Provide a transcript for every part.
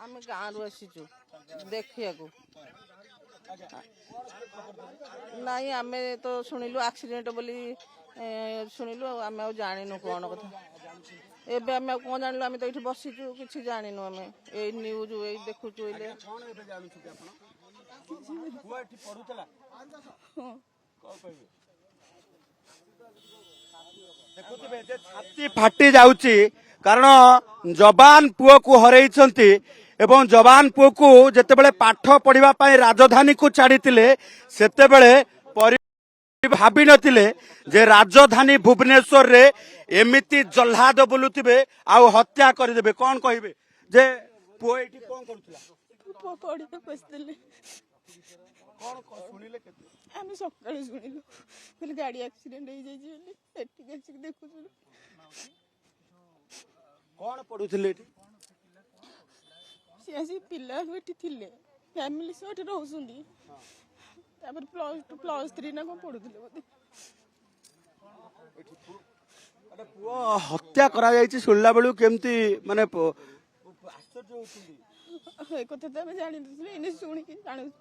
ଆମେ ଗାଁରୁ ଆସିଛୁ ଦେଖିବାକୁ। ନାଇଁ ଆମେ ତ ଶୁଣିଲୁ ଆକ୍ସିଡେଣ୍ଟ ବୋଲି ଶୁଣିଲୁ ଆଉ ଆମେ ଆଉ ଜାଣିନୁ କ'ଣ କଥା। ଏବେ ଆମେ ଆଉ କ'ଣ ଜାଣିଲୁ, ଆମେ ତ ଏଇଠି ବସିଛୁ କିଛି ଜାଣିନୁ। ଆମେ ଏଇ ନ୍ୟୁଜ୍ ଏଇ ଦେଖୁଛୁ। ଏଇଲେ ଦେଖୁଥିବେ ଯେ ଛାତି ଫାଟି ଯାଉଛି, କାରଣ ଯବାନ ପୁଅକୁ ହରେଇଛନ୍ତି ଏବଂ ଯବାନ ପୁଅକୁ ଯେତେବେଳେ ପାଠ ପଢିବା ପାଇଁ ରାଜଧାନୀକୁ ଛାଡ଼ିଥିଲେ ସେତେବେଳେ ଭାବି ନଥିଲେ ଯେ ରାଜଧାନୀ ଭୁବନେଶ୍ୱରରେ ଏମିତି ଜହ୍ଲାଦ ବୁଲୁଥିବେ ଆଉ ହତ୍ୟା କରିଦେବେ। କ'ଣ କହିବେ ଯେ ପୁଅ ଏଇଠି କ'ଣ କରୁଥିଲା? ପଢିବାକୁ ଆସିଥିଲେ। କ'ଣ ଶୁଣିଲେ? କେତେ ଆମେ ସକାଳେ ଶୁଣିଲୁ କହିଲେ ଗାଡି ଆକ୍ସିଡେଣ୍ଟ ହେଇଯାଇଛି ବୋଲି। ଏଠିକି ଆସିକି ଦେଖୁଛୁ। କ'ଣ ପଢୁଥିଲେ ଏଠି? ସେ ଆସି ପିଲା ଏଠି ଥିଲେ, ଫ୍ୟାମିଲି ସହ ଏଠି ରହୁଛନ୍ତି। ତାପରେ +2 +3 ନା କ'ଣ ପଢୁଥିଲେ ବୋଧେ। ପୁଅ ହତ୍ୟା କରାଯାଇଛି ଶୁଣିଲା ବେଳକୁ କେମିତି ମାନେ ଆଶ୍ଚର୍ଯ୍ୟ ହଉଛନ୍ତି? ଏ କଥା ତ ଆମେ ଜାଣିନଥିଲୁ, ଏଇନେ ଶୁଣିକି ଜାଣୁଛୁ।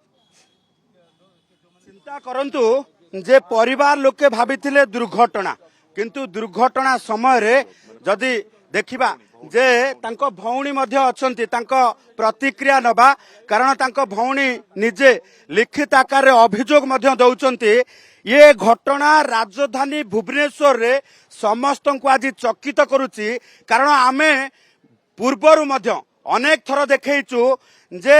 ଚିନ୍ତା କରନ୍ତୁ ଯେ ପରିବାର ଲୋକେ ଭାବିଥିଲେ ଦୁର୍ଘଟଣା, କିନ୍ତୁ ଦୁର୍ଘଟଣା ସମୟରେ ଯଦି ଦେଖିବା ଯେ ତାଙ୍କ ଭଉଣୀ ମଧ୍ୟ ଅଛନ୍ତି, ତାଙ୍କ ପ୍ରତିକ୍ରିୟା ନେବା। କାରଣ ତାଙ୍କ ଭଉଣୀ ନିଜେ ଲିଖିତ ଆକାରରେ ଅଭିଯୋଗ ମଧ୍ୟ ଦଉଛନ୍ତି। ଏ ଘଟଣା ରାଜଧାନୀ ଭୁବନେଶ୍ୱରରେ ସମସ୍ତଙ୍କୁ ଆଜି ଚକିତ କରୁଛି। କାରଣ ଆମେ ପୂର୍ବରୁ ମଧ୍ୟ ଅନେକ ଥର ଦେଖେଇଛୁ ଯେ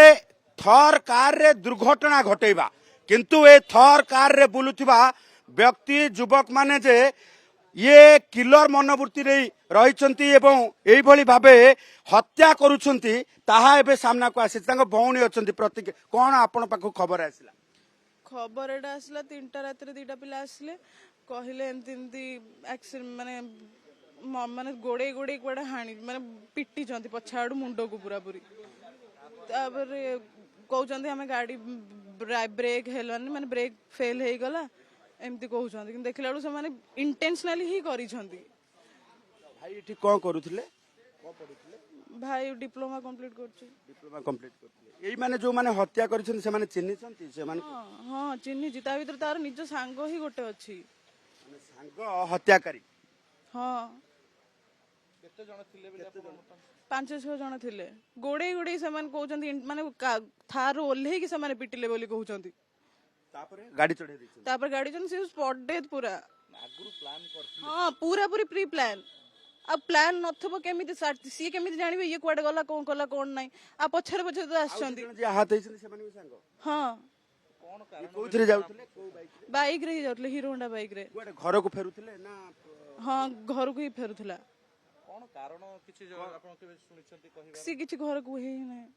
ଥର କାରରେ ଦୁର୍ଘଟଣା ଘଟେଇବା, କିନ୍ତୁ ଏ ଥର କାରରେ ବୁଲୁଥିବା ବ୍ୟକ୍ତି ଯୁବକ ମାନେ ଯେ ଇଏ କିଲର ମନୋବୃତ୍ତି ନେଇ ରହିଛନ୍ତି ଏବଂ ଏଇଭଳି ଭାବେ ହତ୍ୟା କରୁଛନ୍ତି ତାହା ଏବେ ସାମ୍ନାକୁ ଆସିଛି। ତାଙ୍କ ଭଉଣୀ ଅଛନ୍ତି ପ୍ରତିକ୍ରିୟା କ'ଣ ଆପଣ ପାଖକୁ ଖବର ଆସିଲା? ଖବର ଏଟା ଆସିଲା 3ଟା ରାତିରେ 2ଟା ପିଲା ଆସିଲେ, କହିଲେ ଏମିତି ଏମିତି ମାନେ ଗୋଡେଇ ଗୋଡେଇ କୁଆଡେ ହାଣି ମାନେ ପିଟିଛନ୍ତି ପଛ ଆଡୁ ମୁଣ୍ଡକୁ ପୁରାପୁରି। ତାପରେ କହୁଛନ୍ତି ଆମେ ଗାଡି ବ୍ରେକ୍ ହେଲାନି, ମାନେ ବ୍ରେକ୍ ଫେଲ୍ ହେଇଗଲା ଏମିତି କହୁଛନ୍ତି। କିନ୍ତୁ ଦେଖିଲା ବେଳକୁ ସେମାନେ ଇଣ୍ଟେନ୍ସନାଲି ହିଁ କରିଛନ୍ତି। ଭାଇ ଏଠି କ'ଣ କରୁଥିଲେ? ଭାଇ ଡିପ୍ଲୋମା କମ୍ପ୍ଲିଟ୍ କରୁଛି। ଡିପ୍ଲୋମା କମ୍ପ୍ଲିଟ୍ କରୁଥିଲେ। ଏଇମାନେ ଯୋଉମାନେ ହତ୍ୟା କରିଛନ୍ତି ସେମାନେ ଚିହ୍ନିଛନ୍ତି? ସେମାନେ ହଁ ଚିହ୍ନିଛି। ତା ଭିତରେ ତାର ନିଜ ସାଙ୍ଗ ହିଁ ଗୋଟେ ଅଛି। ସାଙ୍ଗ ହତ୍ୟାକାରୀ? ହଁ। କେତେ ଜଣ ଥିଲେ? 5-6 ଜଣ ଥିଲେ। ଗୋଡେଇ ଗୋଡେଇ ସେମାନେ କହୁଛନ୍ତି, ମାନେ ଥାରୁ ଓହ୍ଲେଇକି ସେମାନେ ପିଟିଲେ ବୋଲି କହୁଛନ୍ତି। ତାପରେ ଗାଡି ଚଢେଇ ଦେଇଛନ୍ତି। ତାପରେ ଗାଡି ସେ ସ୍ପଟ ଡେଥ୍ ପୁରା। ହଁ ପୁରାପୁରି ପ୍ରି ପ୍ଲାନ୍। ଆଉ ପ୍ଲାନ୍ ନଥିବ କେମିତି ସିଏ କେମିତି ଜାଣିବେ ଇଏ କୁଆଡେ ଗଲା, କ'ଣ କଲା, କ'ଣ ନାହିଁ। ଆଉ ପଛରେ ପଛରେ ତ ଆସିଛନ୍ତି। ଆହତ ହେଇଛନ୍ତି ସେମାନେ ବି ସାଙ୍ଗ? ହଁ। କୋଉଥିରେ ଯାଉଥିଲେ? ବାଇକ୍ ରେ ହିଁ ଯାଉଥିଲେ, ହିରୋ ହୋଣ୍ଡା ବାଇକ୍ ରେ। ଘରକୁ ଫେରୁଥିଲେ ନା? ହଁ ଘରକୁ ହିଁ ଫେରୁଥିଲା। କ'ଣ କାରଣ କିଛି ଆପଣ କେବେ ଶୁଣିଛନ୍ତି କହିବା? ସେ କିଛି ଘରକୁ ହିଁ ନାହିଁ।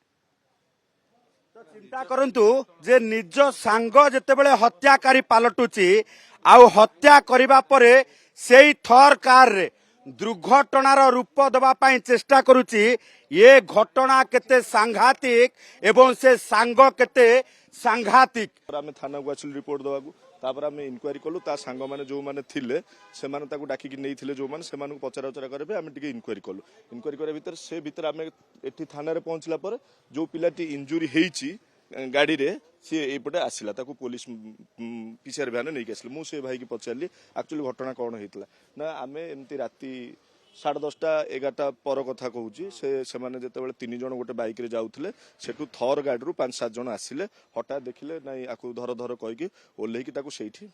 ଚିନ୍ତା କରନ୍ତୁ ଯେ ନିଜ ସାଙ୍ଗ ଯେତେବେଳେ ହତ୍ୟାକାରୀ ପାଲଟୁଛି ଆଉ ହତ୍ୟା କରିବା ପରେ ସେଇ ଥର କାରରେ ଦୁର୍ଘଟଣାର ରୂପ ଦେବା ପାଇଁ ଚେଷ୍ଟା କରୁଛି। ଏ ଘଟଣା କେତେ ସାଂଘାତିକ ଏବଂ ସେ ସାଙ୍ଗ କେତେ ସାଂଘାତିକ। ଆମେ ଥାନାକୁ ଆସିଲୁ ରିପୋର୍ଟ ଦେବାକୁ। ତାପରେ ଆମେ ଇନକ୍ୱାରି କଲୁ। ତା ସାଙ୍ଗମାନେ ଯେଉଁମାନେ ଥିଲେ ସେମାନେ ତାକୁ ଡାକିକି ନେଇଥିଲେ, ଯେଉଁମାନେ ସେମାନଙ୍କୁ ପଚରା ଉଚରା କରିବା ପାଇଁ ଆମେ ଟିକେ ଇନକ୍ୱାରି କଲୁ। ଇନକ୍ୱାରି କରିବା ଭିତରେ ସେ ଭିତରେ ଆମେ ଏଠି ଥାନାରେ ପହଞ୍ଚିଲା ପରେ ଯେଉଁ ପିଲାଟି ଇଞ୍ଜୁରି ହେଇଛି ଗାଡ଼ିରେ ସିଏ ଏଇପଟେ ଆସିଲା, ତାକୁ ପୋଲିସ PCR ଭ୍ୟାନ୍ ନେଇକି ଆସିଲେ। ମୁଁ ସେ ଭାଇକି ପଚାରିଲି ଆକ୍ଚୁଆଲି ଘଟଣା କ'ଣ ହେଇଥିଲା। ନା ଆମେ ଏମିତି ରାତି 10:30 11ଟା ପର କଥା କହୁଛି। ସେମାନେ ଯେତେବେଳେ 3 ଜଣ ଗୋଟେ ବାଇକ୍ରେ ଯାଉଥିଲେ ସେଠୁ ଥର ଗାଡ଼ିରୁ 5-7 ଜଣ ଆସିଲେ। ହଠାତ୍ ଦେଖିଲେ ନାଇଁ ଆକୁ ଧର ଧର କହିକି ଓହ୍ଲେଇକି ତାକୁ ସେଇଠି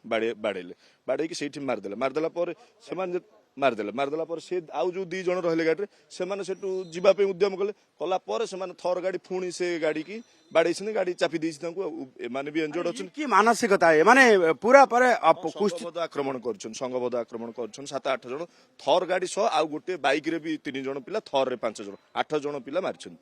ବାଡ଼େଇକି ସେଇଠି ମାରିଦେଲା ପରେ ସେମାନେ ମାରିଦେଲା ପରେ ସେ ଆଉ ଯୋଉ 2 ଜଣ ରହିଲେ ଗାଡ଼ିରେ ସେମାନେ ସେଠୁ ଯିବା ପାଇଁ ଉଦ୍ୟମ କଲା ପରେ ସେମାନେ ଥର ଗାଡ଼ି ପୁଣି ସେ ଗାଡ଼ିକି ବାଡ଼େଇଛନ୍ତି, ଗାଡ଼ି ଚାପି ଦେଇଛି ତାଙ୍କୁ। ଏମାନେ ବି ଏଞ୍ଜର୍ଡ ଅଛନ୍ତି। କି ମାନସିକତା ଏମାନେ ପୁରା ପରେ ସଂଘବଦ୍ଧ ଆକ୍ରମଣ କରୁଛନ୍ତି 7-8 ଜଣ। ଥର ଗାଡ଼ି ସହ ଆଉ ଗୋଟେ ବାଇକ୍ ରେ ବି 3 ଜଣ ପିଲା, ଥରରେ 5 ଜଣ, 8 ଜଣ ପିଲା ମାରିଛନ୍ତି।